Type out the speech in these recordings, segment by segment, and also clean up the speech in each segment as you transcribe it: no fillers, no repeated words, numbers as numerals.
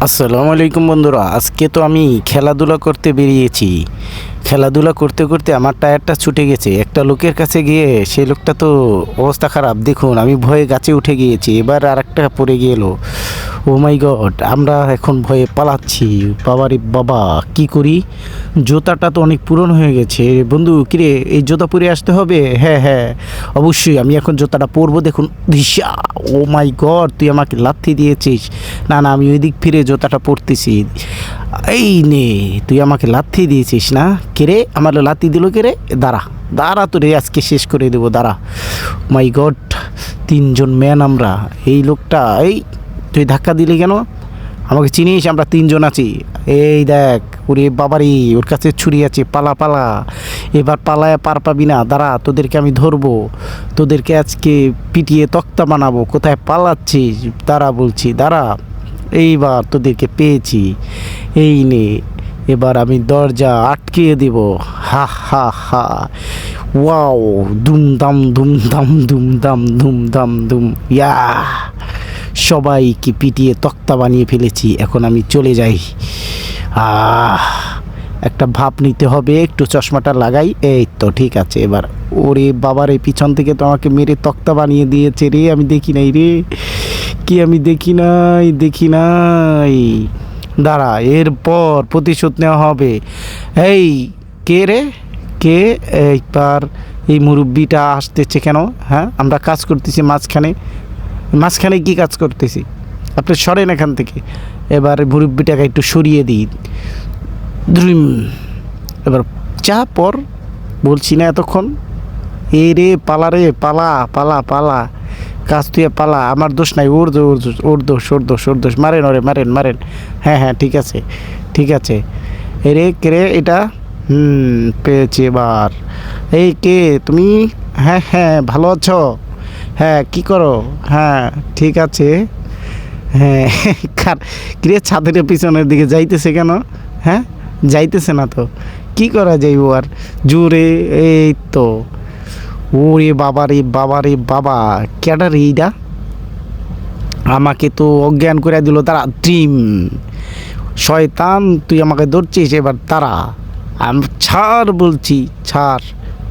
আসসালামু আলাইকুম বন্ধুরা, আজকে তো আমি খেলাধুলা করতে বেরিয়েছি। খেলাধুলা করতে করতে আমার টায়ারটা ছুটে গেছে। একটা লোকের কাছে গিয়ে সেই লোকটা তো অবস্থা খারাপ, দেখুন আমি ভয়ে গাছে উঠে গিয়েছি, এবার আর একটা পড়ে গেল। ও মাই গড, আমরা এখন ভয়ে পালাচ্ছি। বাবারে বাবা, কি করি? জুতাটা তো অনেক পুরনো হয়ে গেছে। বন্ধু কিরে, এই জুতা পরে আসতে হবে? হ্যাঁ হ্যাঁ, অবশ্যই আমি এখন জুতাটা পরবো। দেখুন দিশা, ও মাই গড, তুই আমাকে লাথি দিয়েছিস। না না, আমি ওই দিক ফিরে জুতাটা পরতেছি। এই নে, তুই আমাকে লাথি দিয়েছিস না? কে রে, আমার লাথি দিল কে রে? দাঁড়া দাঁড়া, তোরে আজকে শেষ করে দেবো, দাঁড়া। মাই গড, তিনজন ম্যান আমরা। এই লোকটা, এই তুই ধাক্কা দিলি কেন? আমাকে চিনিস? আমরা তিনজন আছি। এই দেখ, ওরে বাবারি, ওর কাছে ছুরি আছে, পালা পালা। এবার পালায় পার পাবি না, দাঁড়া, তোদেরকে আমি ধরবো। তোদেরকে আজকে পিটিয়ে তক্তা বানাবো। কোথায় পালাচ্ছিস? দাঁড়া বলছি, দাঁড়া। এইবার তোদেরকে পেয়েছি। এই নে, এবার আমি দরজা আটকিয়ে দেব। হা হা হা, ওয়াও, দুমদাম দুমদাম দুমদাম দুমদাম দুম, ইয়া, সবাইকে পিটিয়ে তক্তা বানিয়ে ফেলেছি। এখন আমি চলে যাই। একটা ভাপ নিতে হবে, একটু চশমাটা লাগাই। এই তো ঠিক আছে এবার। ওরে বাবার, এই পিছন থেকে তো আমাকে মেরে তক্তা বানিয়ে দিয়েছে রে। আমি দেখি নাই রে, কি আমি দেখি নাই, দেখি নাই। দাঁড়া, এরপর প্রতিশোধ নেওয়া হবে। এই কে রে, কে? এইবার এই মুরব্বিটা আসতেছে কেন? হ্যাঁ, আমরা কাজ করতেছি মাঝখানে। মাঝখানে কি কাজ করতেছি? আপনি সরেন এখান থেকে। এবার মুরব্বিটাকে একটু সরিয়ে দিই। দ্রিম, এবার চা পর, বলছি না এতক্ষণ। এ রে, পালা রে, পালা পালা পালা, কাজ তুই পালা, আমার দোষ নাই। ওর দোষ, ওর দোষ, ওর দোষ, ওর দোষ। মারেন ওরে, মারেন মারেন। হ্যাঁ হ্যাঁ, ঠিক আছে ঠিক আছে। এ রে, কে রে এটা? পেয়েছি এবার। এই কে তুমি? হ্যাঁ হ্যাঁ, ভালো আছো? হ্যাঁ, কি করো? হ্যাঁ ঠিক আছে। হ্যাঁ, কিরে, ছাদের পিছনের দিকে যাইতেছে কেন? হ্যাঁ, যাইতেছে না তো, কি করা যাইব আর জোরে। এই তো, ওরে বাবা রে বাবা রে বাবা, কেডা রে এইটা? আমাকে তো অজ্ঞান করে দিল। তারা ড্রিম, শয়তান, তুই আমাকে ধরছিস? এবার তারা, আমি ছাড় বলছি, ছাড়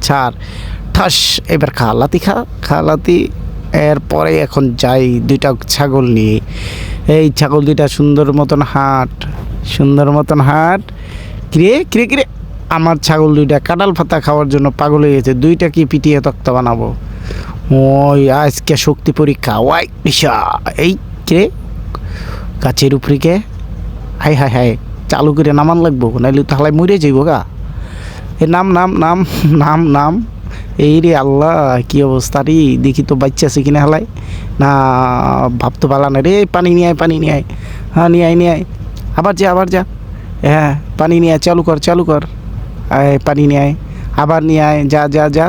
ছাড়। ঠাস, এবার খালাতি, খালাতি। এরপরে এখন যাই দুইটা ছাগল নিয়ে। এই ছাগল দুইটা সুন্দর মতন হাট, সুন্দর মতন হাট। কিরে কিরে কিরে, আমার ছাগল দুইটা কাঁঠাল পাতা খাওয়ার জন্য পাগল হয়ে গেছে। দুইটা কি পিটিয়ে তক্তা বানাবো। ওই আজকে শক্তি পরীক্ষা। ওয়াই দিশা, এই কে গাছের উপরে কে? হাই হাই হাই, চালু করে নামান লাগবো, নাইলে তাহলে মরে যাইব গা। এ নাম নাম নাম নাম নাম। এই রে আল্লাহ, কি অবস্থা রে, দেখি তো বাচ্চা আছে কিনা হালাই না। ভাবতে পারলা না রে। পানি নিয়ে আয়, পানি নিয়ে আয়। হ্যাঁ নিয়ে আয়, নিয়ে আয়। আবার যা, আবার যা। হ্যাঁ, পানি নিয়ে আয়, চালু কর, চালু কর। আয়, পানি নিয়ে আয়, আবার নিয়ে আয়, যা যা যা,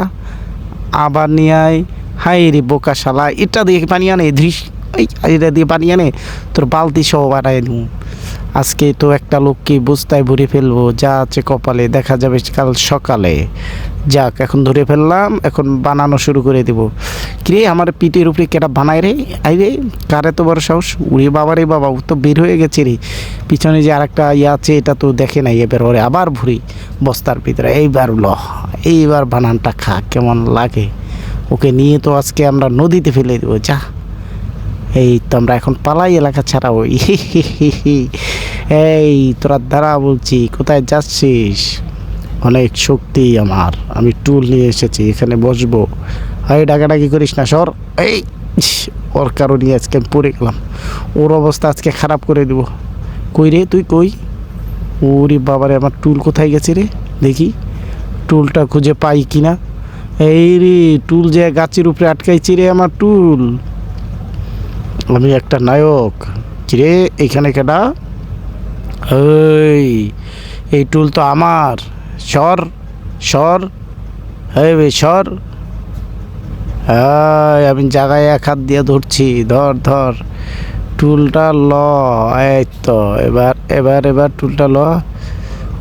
আবার নিয়ে আয়। হাই রে বোকা শালা, এটা দিয়ে পানি আনে ধৃষ। এই এটা দিয়ে পানি আনে, তোর বালতি সহ বানায় দিই। আজকে তো একটা লোককে বস্তায় ভরে ফেলবো, যা আছে কপালে, দেখা যাবে কাল সকালে। যাক, এখন ধরে ফেললাম, এখন বানানো শুরু করে দেব। কিরে, আমার পিঠের উপরে কেটা বানায় রে? আই রে, কার এত বড় সাহস? উড়ে বাবা রে বাবা, ও তো বের হয়ে গেছে রে। পিছনে যে আরেকটা ইয়ে আছে, এটা তো দেখে নাই। এবার ওরে আবার ভরি বস্তার ভিতরে। এইবার এইবার বানানটা খা, কেমন লাগে। ওকে নিয়ে তো আজকে আমরা নদীতে ফেলে দেবো। যা, এই তো আমরা এখন পালাই এলাকা ছাড়াও। এই তোরা দাঁড়া বলছি, কোথায় যাচ্ছিস? অনেক শক্তি আমার, আমি টুল নিয়ে এসেছি, এখানে বসবো। এই ডাকাডাকি করিস না, সর। এই ওর কারণে আজকে আমি পড়ে গেলাম। ওর অবস্থা আজকে খারাপ করে দেব। কই রে, তুই কই? ওরে বাবারে, আমার টুল কোথায় গেছে রে? দেখি টুলটা খুঁজে পাই কিনা। এই রে, টুল যে গাছের উপরে আটকাইছি রে, আমার টুল। আমি একটা নায়ক। কিরে, এইখানে কেডা? এই টুল তো আমার। সর সর, বে সর। আমি জায়গায় এক হাত দিয়ে ধরছি, ধর ধর টুলটা ল। এই তো, এবার এবার এবার টুলটা ল।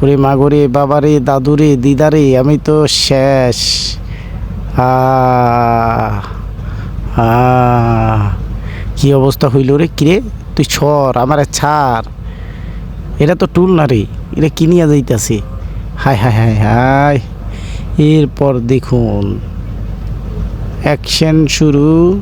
ওরে মাগরে বাবারে, দাদুরে দিদারে, আমি তো শেষ। কি অবস্থা হইল রে? কিরে, তুই ছর, আমারে ছাড়। এটা তো টুল না রে, এটা কি নিয়ে যাইতেছে? হায় হায় হায় হায়। এরপর দেখুন, অ্যাকশন শুরু।